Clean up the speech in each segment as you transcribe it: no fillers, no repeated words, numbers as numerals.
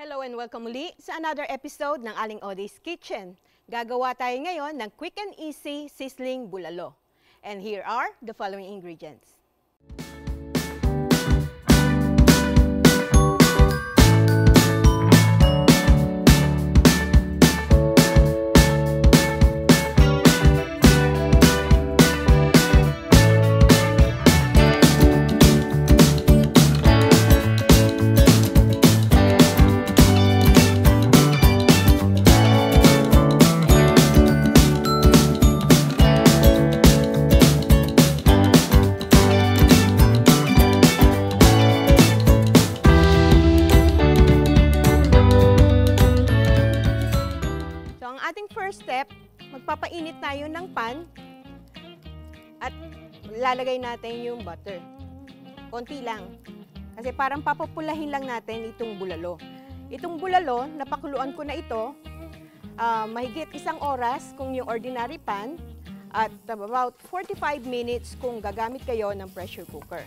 Hello and welcome muli sa another episode ng Aling Oday's Kitchen. Gagawa tayo ngayon ng quick and easy sizzling bulalo. And here are the following ingredients. First step, magpapainit tayo ng pan at lalagay natin yung butter. Konti lang. Kasi parang papapulahin lang natin itong bulalo. Itong bulalo, napakuluan ko na ito mahigit 1 oras kung yung ordinary pan at about 45 minutes kung gagamit kayo ng pressure cooker.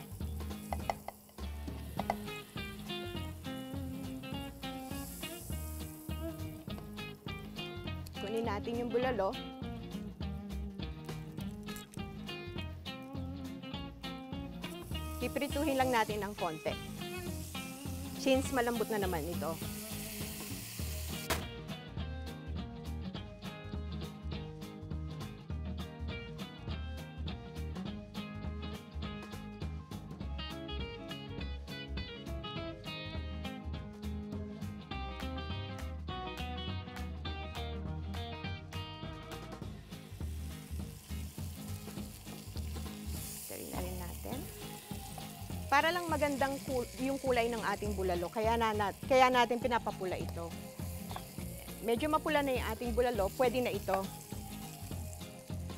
Kunin natin yung bulalo. Piprituhin lang natin ng konti. Since malambot na naman ito. Para lang magandang yung kulay ng ating bulalo, kaya natin pinapapula ito. Medyo mapula na yung ating bulalo, pwede na ito.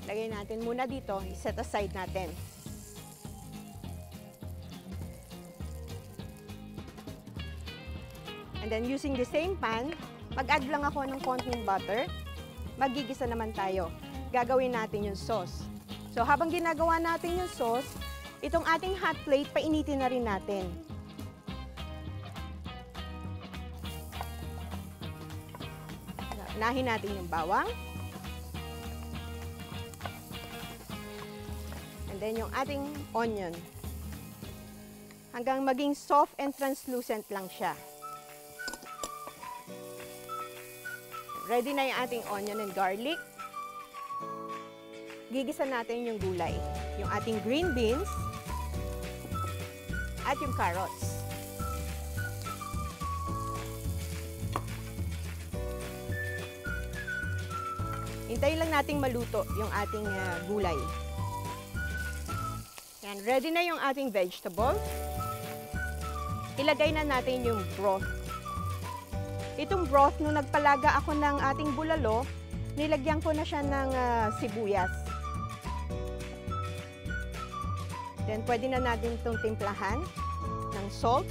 Lagay natin muna dito, set aside natin. And then using the same pan, mag-add lang ako ng konting butter. Magigisa naman tayo. Gagawin natin yung sauce. So habang ginagawa natin yung sauce, itong ating hot plate, painitin na rin natin. Unahin natin yung bawang. And then yung ating onion. Hanggang maging soft and translucent lang siya. Ready na yung ating onion and garlic. Gigisa natin yung gulay. Yung ating green beans at yung carrots. Hintayin lang nating maluto yung ating gulay. Yan, ready na yung ating vegetables. Ilagay na natin yung broth. Itong broth, nung nagpalaga ako ng ating bulalo, nilagyan ko na siya ng sibuyas. Then, pwede na natin itong timplahan ng salt.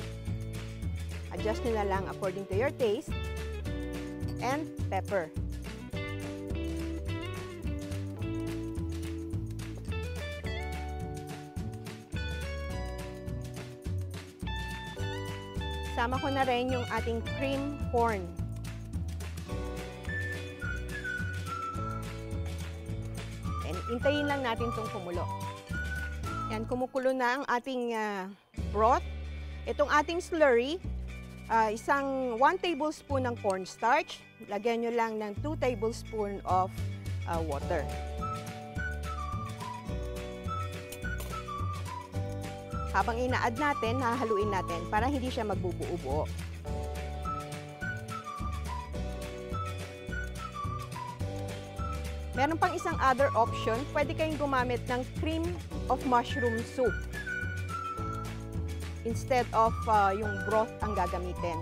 Adjust nyo na lang according to your taste. And pepper. Sama ko na rin yung ating cream corn. And hintayin lang natin itong kumulo. Yan, kumukulo na ang ating broth. Itong ating slurry, 1 tablespoon ng cornstarch. Lagyan nyo lang ng 2 tablespoon of water. Habang ina-add natin, hahaluin natin para hindi siya magbubuo-buo. Meron pang isang other option, pwede kayong gumamit ng cream of mushroom soup instead of yung broth ang gagamitin.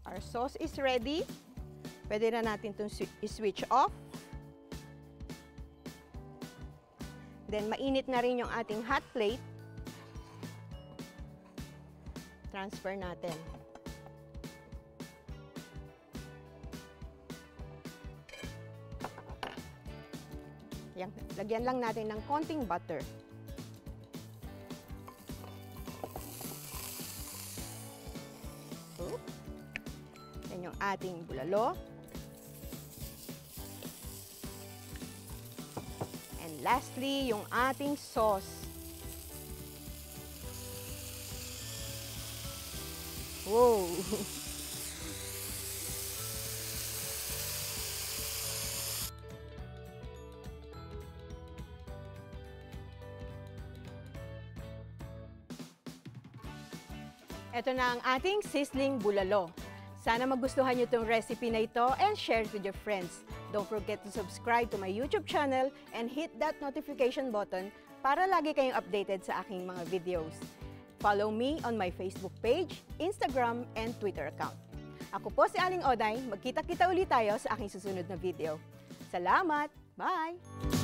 Our sauce is ready. Pwede na natin itong i-switch off. Then, mainit na rin yung ating hot plate. Transfer natin. Yan, lagyan lang natin ng konting butter. Yan yung ating bulalo. And lastly, yung ating sauce. Wow! Ito na ang ating sizzling bulalo. Sana magustuhan nyo itong recipe na ito and share it with your friends. Don't forget to subscribe to my YouTube channel and hit that notification button para lagi kayong updated sa aking mga videos. Follow me on my Facebook page, Instagram, and Twitter account. Ako po si Aling Oday. Magkita-kita ulit tayo sa aking susunod na video. Salamat! Bye!